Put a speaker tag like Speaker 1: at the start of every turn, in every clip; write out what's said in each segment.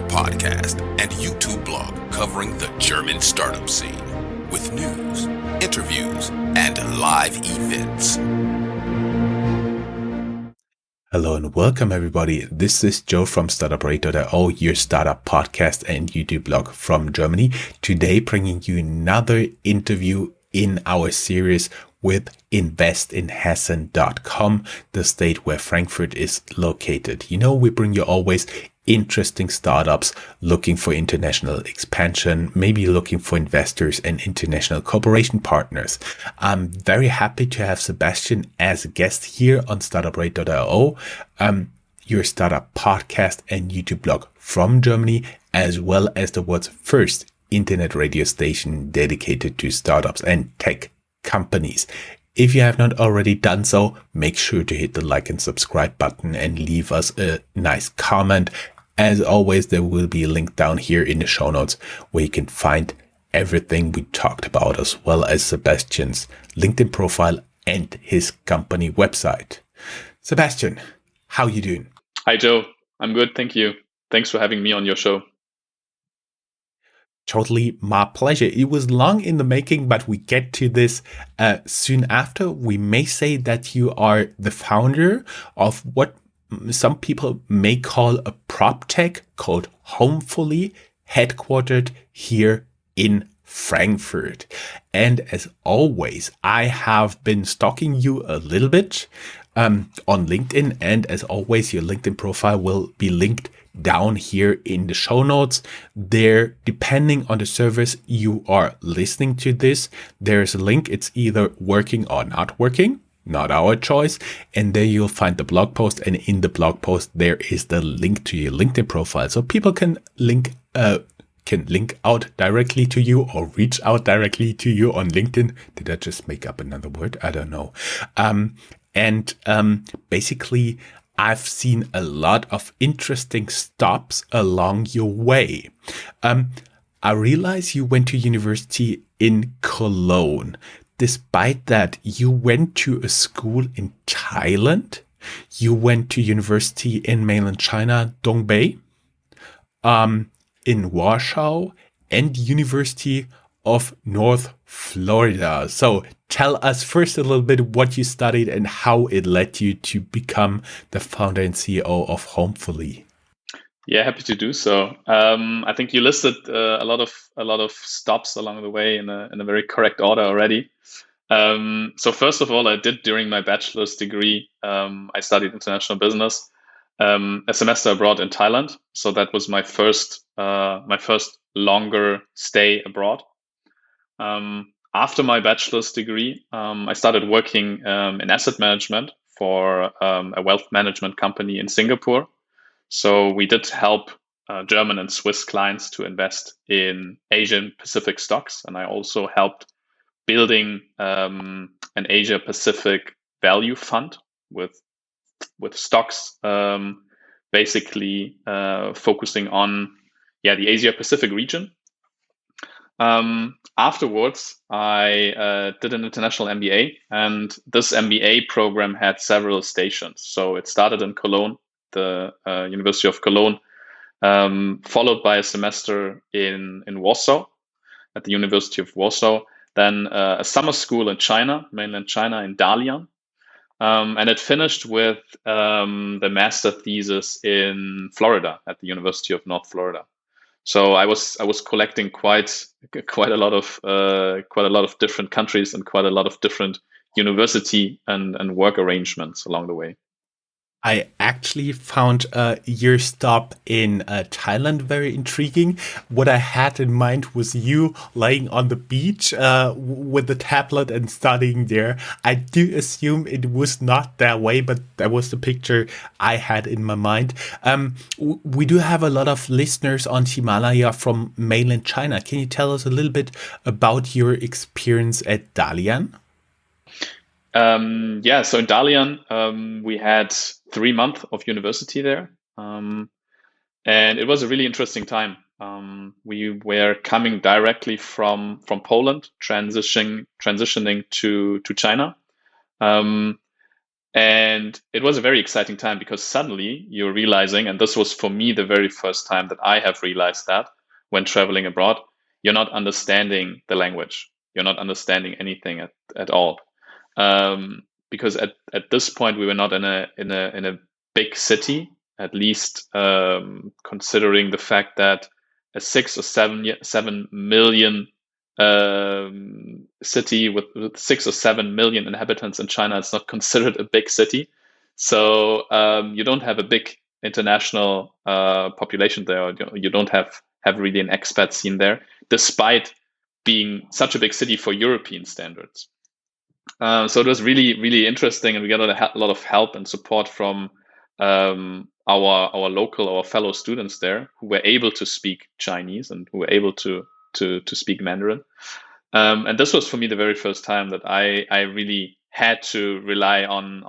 Speaker 1: your podcast and YouTube blog covering the German startup scene with news, interviews, and live events.
Speaker 2: Hello and welcome everybody. This is Joe from Startuprad.io, your startup podcast and YouTube blog from Germany. Today bringing you another interview in our series with investinhessen.com, the state where Frankfurt is located. You know, we bring you always interesting startups looking for international expansion, maybe looking for investors and international cooperation partners. I'm very happy to have Sebastian as a guest here on Startuprad.io, your startup podcast and YouTube blog from Germany, as well as the world's first internet radio station dedicated to startups and tech companies. If you have not already done so, make sure to hit the like and subscribe button and leave us a nice comment. As always, there will be a link down here in the show notes where you can find everything we talked about, as well as Sebastian's LinkedIn profile and his company website. Sebastian, how you doing?
Speaker 3: Hi, Joe. I'm good. Thank you. Thanks for having me on your show.
Speaker 2: Totally my pleasure. It was long in the making, but we get to this soon after. We may say that you are the founder of what some people may call a prop tech called Homefully, headquartered here in Frankfurt. And as always, I have been stalking you a little bit on LinkedIn. And as always, your LinkedIn profile will be linked down here in the show notes. There, depending on the service you are listening to this, there's a link. It's either working or not working, not our choice. And there you'll find the blog post. And in the blog post, there is the link to your LinkedIn profile. So people can link out directly to you or reach out directly to you on LinkedIn. Did I just make up another word? I don't know. Basically, I've seen a lot of interesting stops along your way. I realize you went to university in Cologne. Despite that, you went to a school in Thailand. You went to university in mainland China, Dongbei, in Warsaw, and University of North Florida. So tell us first a little bit what you studied and how it led you to become the founder and CEO of Homefully.
Speaker 3: Yeah, happy to do so. I think you listed a lot of stops along the way in a very correct order already. So first of all, I did during my bachelor's degree, I studied international business, a semester abroad in Thailand. So that was my first longer stay abroad. After my bachelor's degree, I started working in asset management for a wealth management company in Singapore. So we did help German and Swiss clients to invest in Asian Pacific stocks. And I also helped building an Asia Pacific value fund with stocks, basically focusing on the Asia Pacific region. Afterwards, I did an international MBA, and this MBA program had several stations. So it started in Cologne, the University of Cologne, followed by a semester in Warsaw, at the University of Warsaw, then a summer school in China, mainland China, in Dalian. And it finished with the master thesis in Florida at the University of North Florida. So I was collecting quite a lot of different countries and quite a lot of different university and work arrangements along the way.
Speaker 2: I actually found your stop in Thailand very intriguing. What I had in mind was you lying on the beach with the tablet and studying there. I do assume it was not that way, but that was the picture I had in my mind. We do have a lot of listeners on Himalaya from mainland China. Can you tell us a little bit about your experience at Dalian?
Speaker 3: So in Dalian, we had 3 months of university there. And it was a really interesting time. We were coming directly from Poland, transitioning to China. And it was a very exciting time because suddenly you're realizing, and this was for me the very first time that I have realized that when traveling abroad, you're not understanding the language. You're not understanding anything at all. Because at this point we were not in a big city, at least considering the fact that a 6 or 7 million city with 6 or 7 million inhabitants in China, it's not considered a big city. So you don't have a big international population there. Or you don't have really an expat scene there, despite being such a big city for European standards. So it was really, really interesting, and we got a lot of help and support from our fellow students there who were able to speak Chinese and who were able to speak Mandarin. And this was for me the very first time that I really had to rely on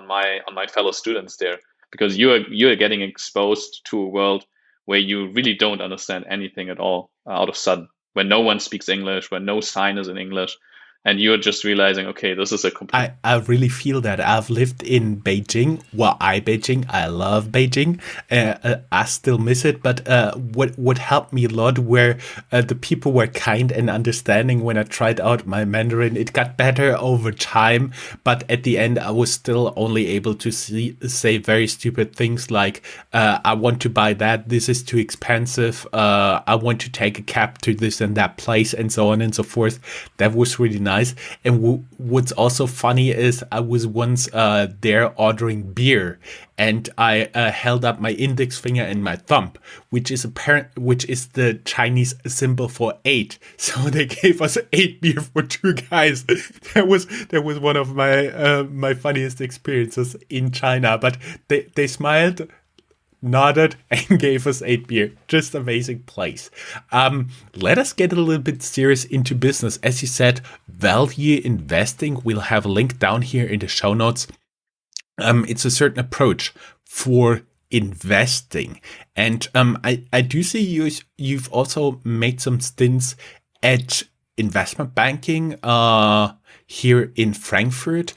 Speaker 3: my fellow students there, because you are getting exposed to a world where you really don't understand anything at all out of sudden, when no one speaks English, when no sign is in English, and you're just realizing, okay, this is a complete.
Speaker 2: I really feel that. I've lived in Beijing. Well, I love Beijing. I still miss it. But what helped me a lot were the people were kind and understanding when I tried out my Mandarin. It got better over time, but at the end, I was still only able to say very stupid things like, "I want to buy that. This is too expensive. I want to take a cab to this and that place," and so on and so forth. That was really nice. And what's also funny is I was once there ordering beer, and I held up my index finger and my thumb, which is the Chinese symbol for 8. So they gave us 8 beer for 2 guys. That was one of my funniest experiences in China. But they smiled, nodded, and gave us 8 beer. Just amazing place. Let us get a little bit serious into business. As you said, value investing. We'll have a link down here in the show notes. It's a certain approach for investing. And I do see you've also made some stints at investment banking here in Frankfurt.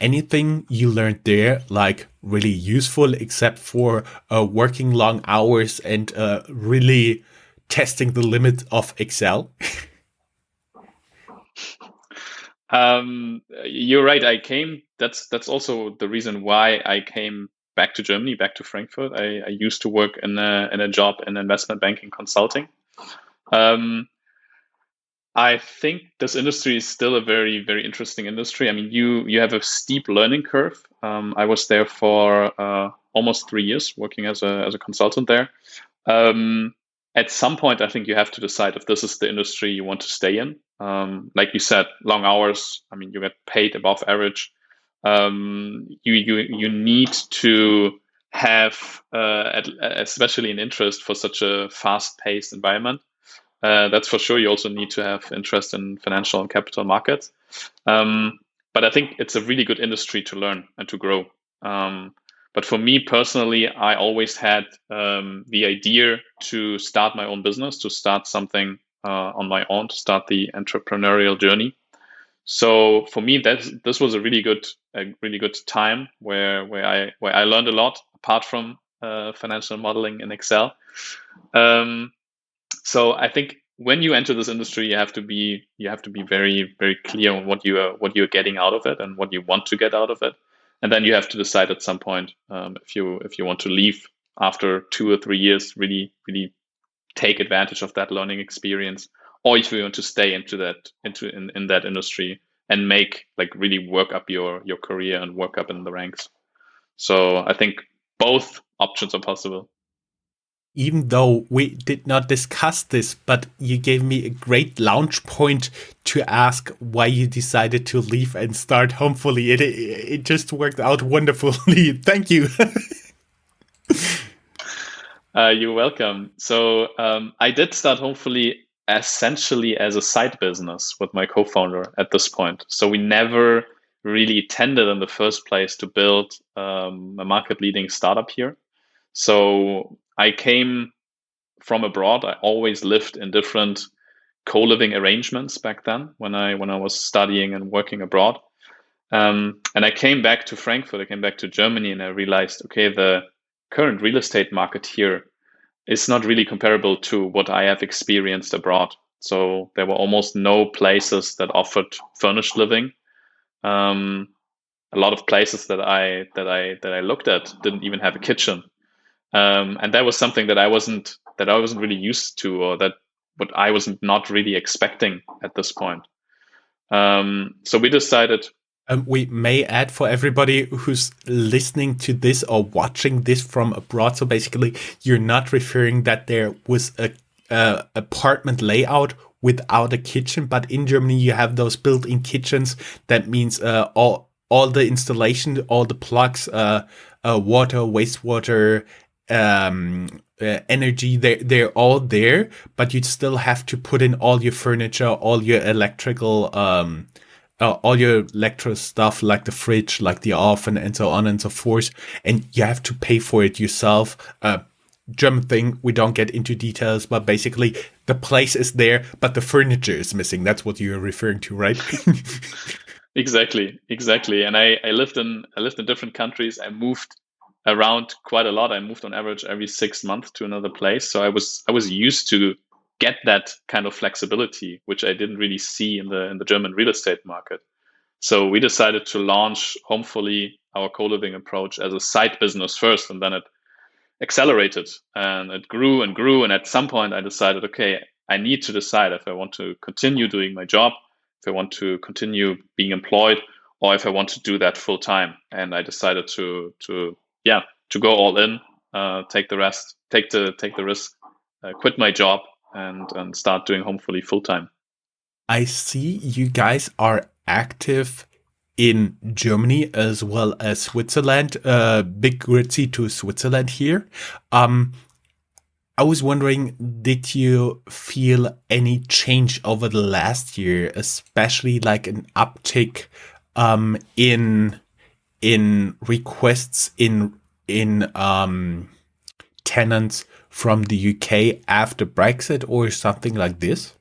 Speaker 2: Anything you learned there, like really useful, except for working long hours and really testing the limit of Excel?
Speaker 3: You're right. That's also the reason why I came back to Germany, back to Frankfurt. I used to work in a job in investment banking consulting. I think this industry is still a very, very interesting industry. I mean, you have a steep learning curve. I was there for almost 3 years working as a consultant there. At some point, I think you have to decide if this is the industry you want to stay in. Like you said, long hours. I mean, you get paid above average. You need to have, especially an interest for such a fast-paced environment. That's for sure. You also need to have interest in financial and capital markets. But I think it's a really good industry to learn and to grow. But for me personally, I always had the idea to start my own business, to start something on my own, to start the entrepreneurial journey. So for me, this was a really good time where I learned a lot apart from financial modeling in Excel. So I think when you enter this industry, you have to be very, very clear on what you're getting out of it and what you want to get out of it, and then you have to decide at some point if you want to leave after 2 or 3 years, really take advantage of that learning experience, or if you want to stay in that industry and really work up your career and work up in the ranks. So I think both options are possible.
Speaker 2: Even though we did not discuss this, but you gave me a great launch point to ask why you decided to leave and start Homefully. It just worked out wonderfully. Thank you.
Speaker 3: You're welcome. So I did start Homefully essentially as a side business with my co-founder at this point. So we never really intended in the first place to build a market-leading startup here. So I came from abroad. I always lived in different co-living arrangements back then when I was studying and working abroad. And I came back to Frankfurt, I came back to Germany, and I realized, okay, the current real estate market here is not really comparable to what I have experienced abroad. So there were almost no places that offered furnished living. A lot of places that I looked at didn't even have a kitchen, and that was something that I wasn't really used to, or that what I was not really expecting at this point. So we decided.
Speaker 2: We may add for everybody who's listening to this or watching this from abroad. So basically, you're not referring that there was a apartment layout without a kitchen, but in Germany you have those built-in kitchens. That means all the installation, all the plugs, water, wastewater, energy, they're all there, but you still have to put in all your furniture, all your electrical. All your electro stuff like the fridge, like the oven, and so on and so forth, and you have to pay for it yourself. German thing, we don't get into details, but basically the place is there, but the furniture is missing. That's what you're referring to, right?
Speaker 3: Exactly. And I lived in different countries. I moved around quite a lot. I moved on average every 6 months to another place. So I was used to get that kind of flexibility, which I didn't really see in the German real estate market. So we decided to launch homefully, our co-living approach, as a side business first, and then it accelerated and it grew and grew. And at some point I decided, okay, I need to decide if I want to continue doing my job, if I want to continue being employed, or if I want to do that full time. And I decided to go all in, take the risk, quit my job, and start doing homefully full time.
Speaker 2: I see you guys are active in Germany as well as Switzerland. Big gritty to Switzerland here. I was wondering, did you feel any change over the last year, especially like an uptick in requests in tenants from the UK after Brexit or something like this?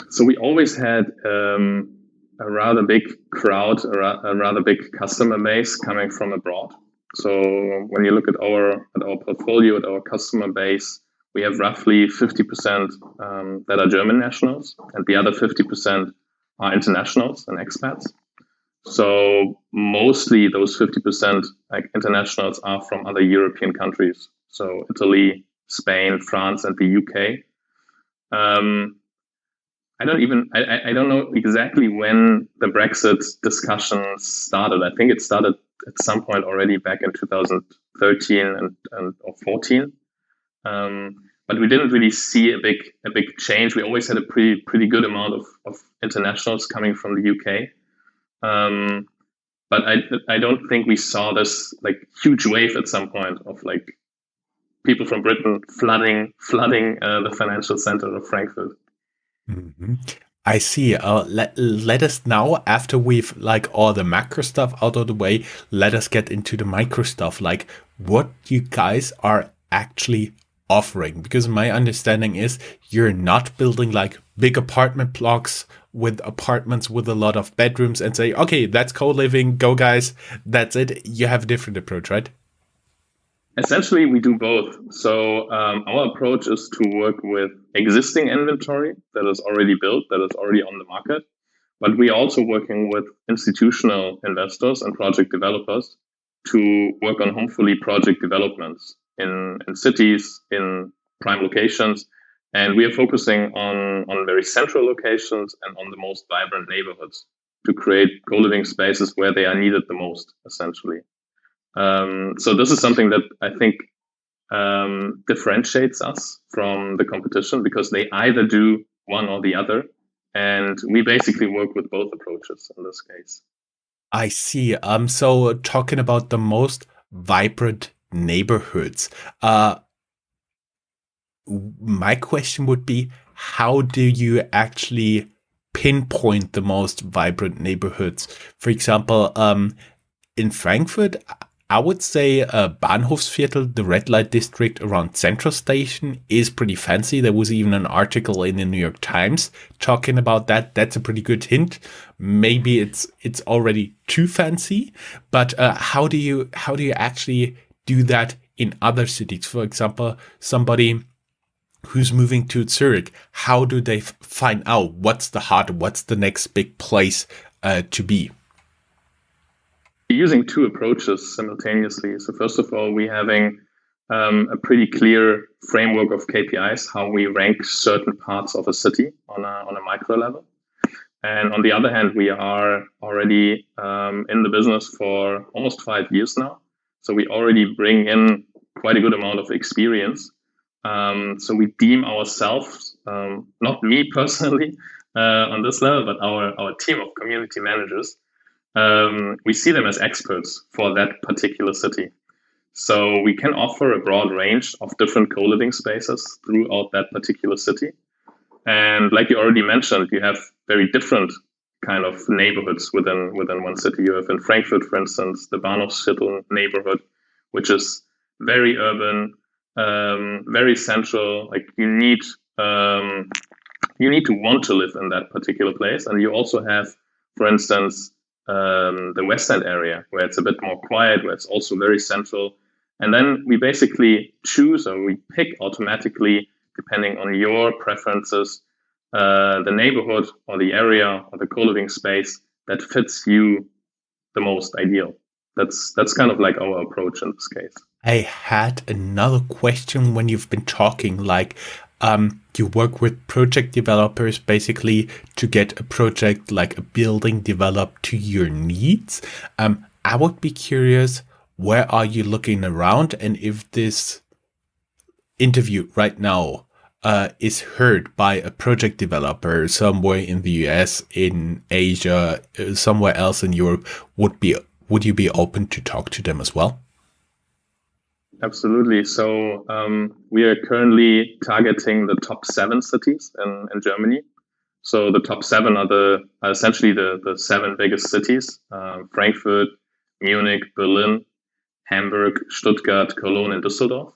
Speaker 4: So we always had a rather big crowd, a rather big customer base coming from abroad. So when you look at our portfolio, at our customer base, we have roughly 50% that are German nationals, and the other 50% are internationals and expats. So mostly those 50% like internationals are from other European countries. So Italy, Spain, France, and the UK. I don't know exactly when the Brexit discussions started. I think it started at some point already back in 2013 and or 14. But we didn't really see a big change. We always had a pretty good amount of internationals coming from the UK. But I don't think we saw this like huge wave at some point of like people from Britain flooding the financial center of Frankfurt.
Speaker 2: Mm-hmm. I see. Let us now, after we've like all the macro stuff out of the way, let us get into the micro stuff, like what you guys are actually offering. Because my understanding is you're not building like big apartment blocks with apartments with a lot of bedrooms and say, okay, that's co-living, go guys, that's it. You have a different approach, right?
Speaker 4: Essentially, we do both. So our approach is to work with existing inventory that is already built, that is already on the market. But we're also working with institutional investors and project developers to work on homefully project developments in cities, in prime locations. And we are focusing on very central locations and on the most vibrant neighborhoods to create co-living spaces where they are needed the most, essentially. So this is something that I think differentiates us from the competition, because they either do one or the other. And we basically work with both approaches in this case.
Speaker 2: I see. So talking about the most vibrant neighborhoods, my question would be, how do you actually pinpoint the most vibrant neighborhoods? For example, in Frankfurt, I would say Bahnhofsviertel, the red light district around Central Station, is pretty fancy. There was even an article in the New York Times talking about that. That's a pretty good hint. Maybe it's already too fancy, but how do you actually do that in other cities? For example, somebody who's moving to Zurich, how do they find out what's the hot, what's the next big place to be?
Speaker 4: Using two approaches simultaneously. So first of all, we're having a pretty clear framework of KPIs, how we rank certain parts of a city on a micro level. And on the other hand, we are already in the business for almost 5 years now. So we already bring in quite a good amount of experience. So we deem ourselves, not me personally on this level, but our team of community managers, we see them as experts for that particular city. So we can offer a broad range of different co-living spaces throughout that particular city. And like you already mentioned, you have very different kind of neighborhoods within one city. You have in Frankfurt, for instance, the Bahnhofsviertel neighborhood, which is very urban, very central. Like you need to want to live in that particular place. And you also have, for instance, the West End area, where it's a bit more quiet, where it's also very central. And then we basically choose, or we pick automatically, depending on your preferences, the neighborhood or the area or the co-living space that fits you the most ideal. That's kind of like our approach in this case.
Speaker 2: I had another question when you've been talking, like you work with project developers basically to get a project like a building developed to your needs. I would be curious, where are you looking around, and if this interview right now is heard by a project developer somewhere in the US, in Asia, somewhere else in Europe, would you be open to talk to them as well?
Speaker 4: Absolutely. So we are currently targeting the top 7 cities in Germany. So the top 7 are essentially the 7 biggest cities: Frankfurt, Munich, Berlin, Hamburg, Stuttgart, Cologne, and Düsseldorf.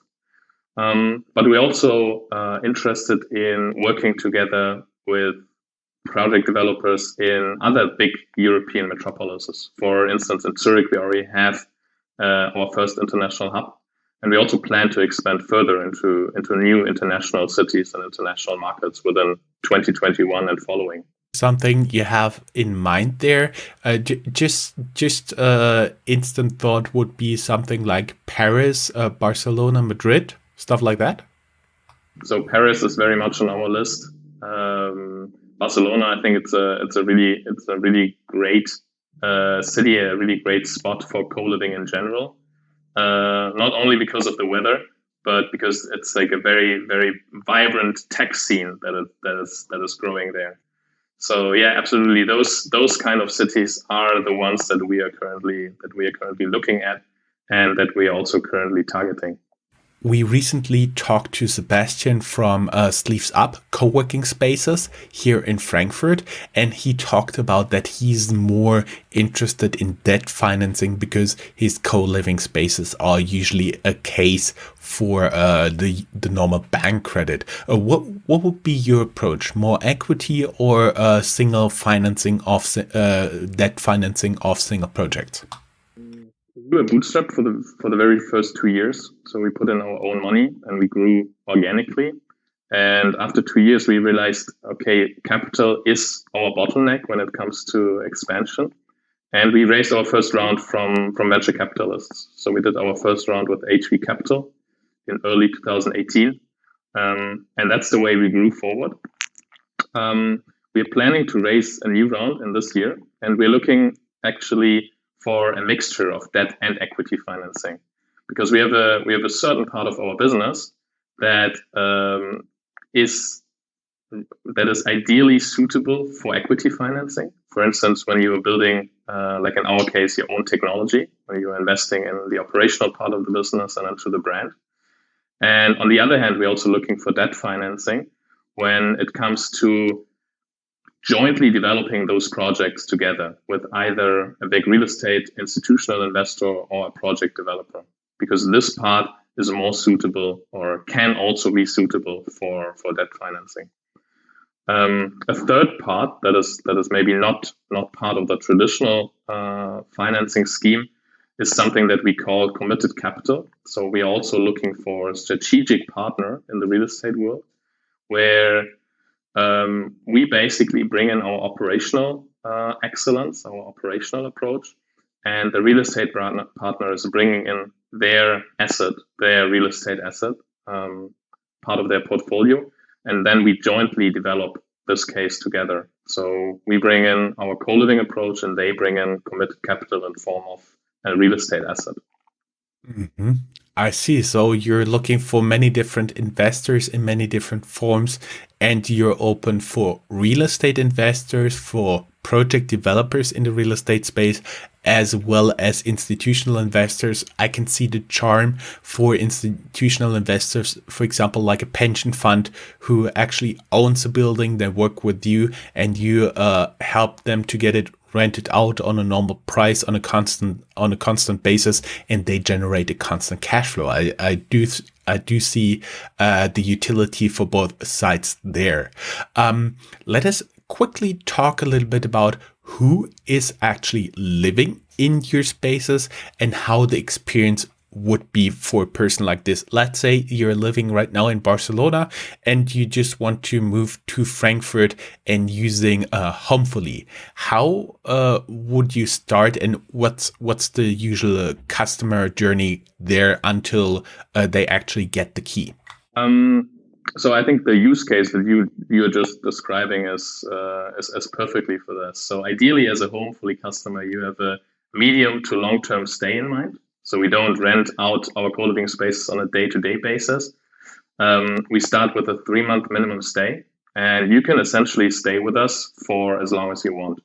Speaker 4: But we're also interested in working together with project developers in other big European metropolises. For instance, in Zurich, we already have our first international hub. And we also plan to expand further into new international cities and international markets within 2021 and following.
Speaker 2: Something you have in mind there? Just instant thought would be something like Paris, Barcelona, Madrid, stuff like that.
Speaker 4: So Paris is very much on our list. Barcelona, I think it's a really great city, a really great spot for co-living in general. Not only because of the weather, but because it's like a very, very vibrant tech scene that is growing there. So yeah, absolutely. Those kind of cities are the ones that we are currently looking at, and that we are also currently targeting.
Speaker 2: We recently talked to Sebastian from Sleeves Up co-working spaces here in Frankfurt, and he talked about that he's more interested in debt financing because his co-living spaces are usually a case for the normal bank credit. What would be your approach? More equity or single financing of debt financing of single projects?
Speaker 4: We were bootstrapped for the very first 2 years. So we put in our own money and we grew organically. And after 2 years, we realized, okay, capital is our bottleneck when it comes to expansion. And we raised our first round from venture capitalists. So we did our first round with HV Capital in early 2018. And that's the way we grew forward. We're planning to raise a new round in this year. And we're looking actually for a mixture of debt and equity financing, because we have a certain part of our business that is ideally suitable for equity financing. For instance, when you are building, like in our case, your own technology, when you are investing in the operational part of the business and into the brand. And on the other hand, we're also looking for debt financing when it comes to jointly developing those projects together with either a big real estate institutional investor or a project developer, because this part is more suitable or can also be suitable for debt financing. A third part that is maybe not part of the traditional financing scheme is something that we call committed capital. So we're also looking for a strategic partner in the real estate world, where we basically bring in our operational excellence, our operational approach, and the real estate partner is bringing in their asset, their real estate asset, part of their portfolio, and then we jointly develop this case together. So we bring in our co-living approach, and they bring in committed capital in form of a real estate asset.
Speaker 2: Mm-hmm. I see. So you're looking for many different investors in many different forms, and you're open for real estate investors, for project developers in the real estate space, as well as institutional investors. I can see the charm for institutional investors, for example, like a pension fund who actually owns a building. They work with you and you help them to get it rented out on a normal price on a constant basis, and they generate a constant cash flow. I do see the utility for both sides there. Let us quickly talk a little bit about who is actually living in your spaces and how the experience would be for a person like this. Let's say you're living right now in Barcelona and you just want to move to Frankfurt and using homefully. How would you start, and what's the usual customer journey there until they actually get the key?
Speaker 4: So I think the use case that you're just describing is perfectly for this. So ideally, as a homefully customer, you have a medium to long-term stay in mind. So we don't rent out our co-living spaces on a day-to-day basis. We start with a 3-month minimum stay, and you can essentially stay with us for as long as you want.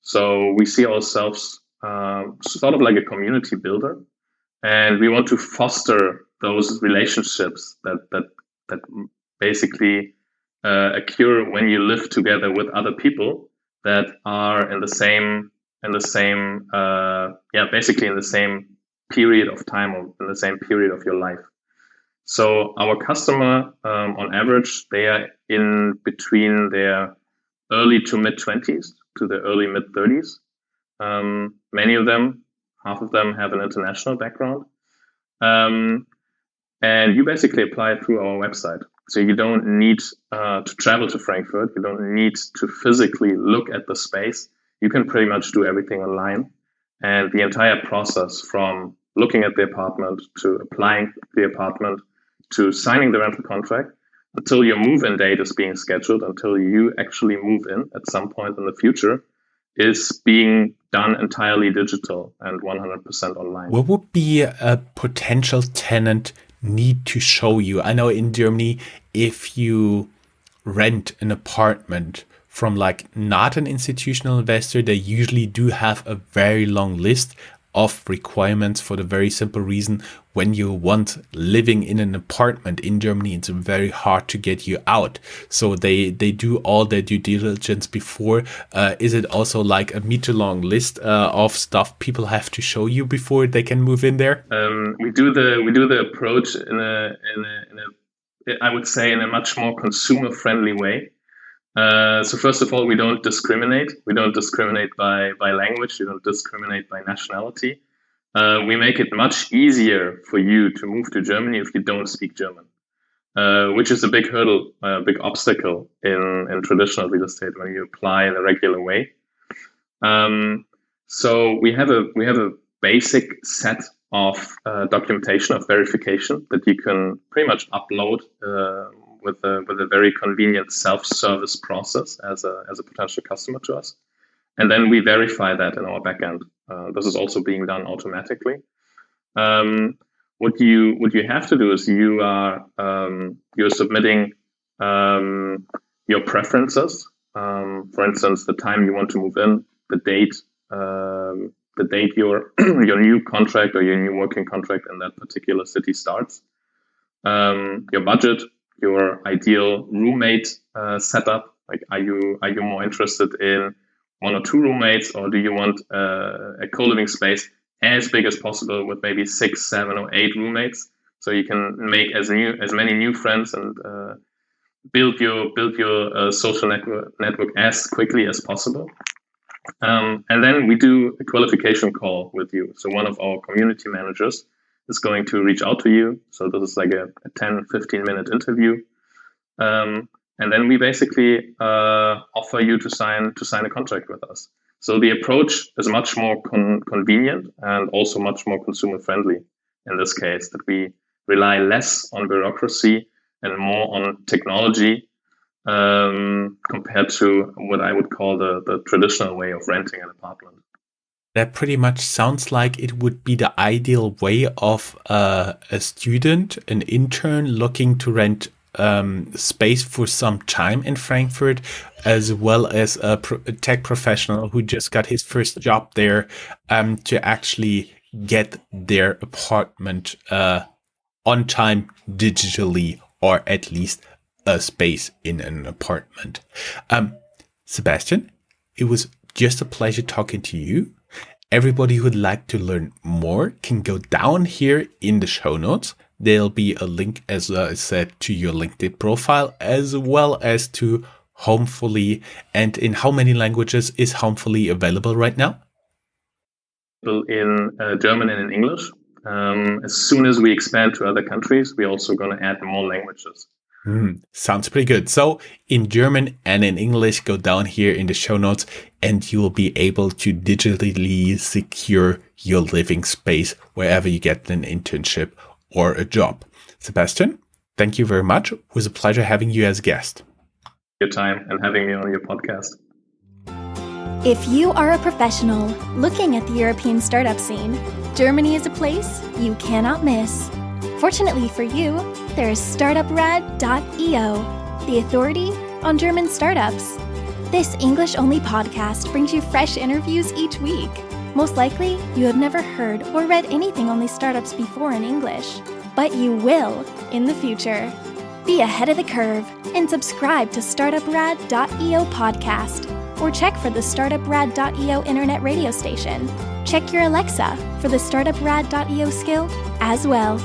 Speaker 4: So we see ourselves sort of like a community builder, and we want to foster those relationships that basically occur when you live together with other people that are in the same period of time or in the same period of your life. So our customer, on average, they are in between their early to mid 20s to their early mid 30s. Many of them, half of them, have an international background. And you basically apply through our website. So you don't need to travel to Frankfurt. You don't need to physically look at the space. You can pretty much do everything online. And the entire process, from looking at the apartment to applying the apartment to signing the rental contract, until your move-in date is being scheduled, until you actually move in at some point in the future, is being done entirely digital and 100% online.
Speaker 2: What would be a potential tenant need to show you? I know in Germany, if you rent an apartment from like not an institutional investor, they usually do have a very long list of requirements, for the very simple reason, when you want living in an apartment in Germany, it's very hard to get you out. So they do all their due diligence before. Is it also like a meter-long list of stuff people have to show you before they can move in there?
Speaker 4: We do the approach in a I would say in a much more consumer-friendly way. So first of all, we don't discriminate. We don't discriminate by language. We don't discriminate by nationality. We make it much easier for you to move to Germany if you don't speak German, which is a big hurdle, a big obstacle in traditional real estate when you apply in a regular way. So we have a basic set of documentation of verification that you can pretty much upload with a very convenient self-service process as a potential customer to us, and then we verify that in our backend. This is also being done automatically. What you have to do is you're submitting your preferences. For instance, the time you want to move in, the date your new contract or your new working contract in that particular city starts, your budget, your ideal roommate setup, Like, are you more interested in 1 or 2 roommates, or do you want a co-living space as big as possible with maybe 6, 7, or 8 roommates, so you can make as many new friends and build your social network as quickly as possible. And then we do a qualification call with you. So one of our community managers is going to reach out to you. So this is like a 10, 15-minute interview. And then we basically offer you to sign a contract with us. So the approach is much more convenient and also much more consumer friendly in this case, that we rely less on bureaucracy and more on technology compared to what I would call the traditional way of renting an apartment.
Speaker 2: That pretty much sounds like it would be the ideal way of a student, an intern looking to rent space for some time in Frankfurt, as well as a tech professional who just got his first job there to actually get their apartment on time digitally, or at least a space in an apartment. Sebastian, it was just a pleasure talking to you. Everybody who would like to learn more can go down here in the show notes. There'll be a link, as I said, to your LinkedIn profile, as well as to Homefully. And in how many languages is Homefully available right now?
Speaker 4: In German and in English. As soon as we expand to other countries, we're also going to add more languages.
Speaker 2: Sounds pretty good. So in German and in English, go down here in the show notes and you will be able to digitally secure your living space wherever you get an internship or a job. Sebastian, thank you very much. It was a pleasure having you as a guest.
Speaker 4: Your time and having me on your podcast.
Speaker 5: If you are a professional looking at the European startup scene, Germany is a place you cannot miss. Fortunately for you, there is Startuprad.io, the authority on German startups. This English-only podcast brings you fresh interviews each week. Most likely, you have never heard or read anything on these startups before in English, but you will in the future. Be ahead of the curve and subscribe to Startuprad.io podcast, or check for the Startuprad.io internet radio station. Check your Alexa for the Startuprad.io skill as well.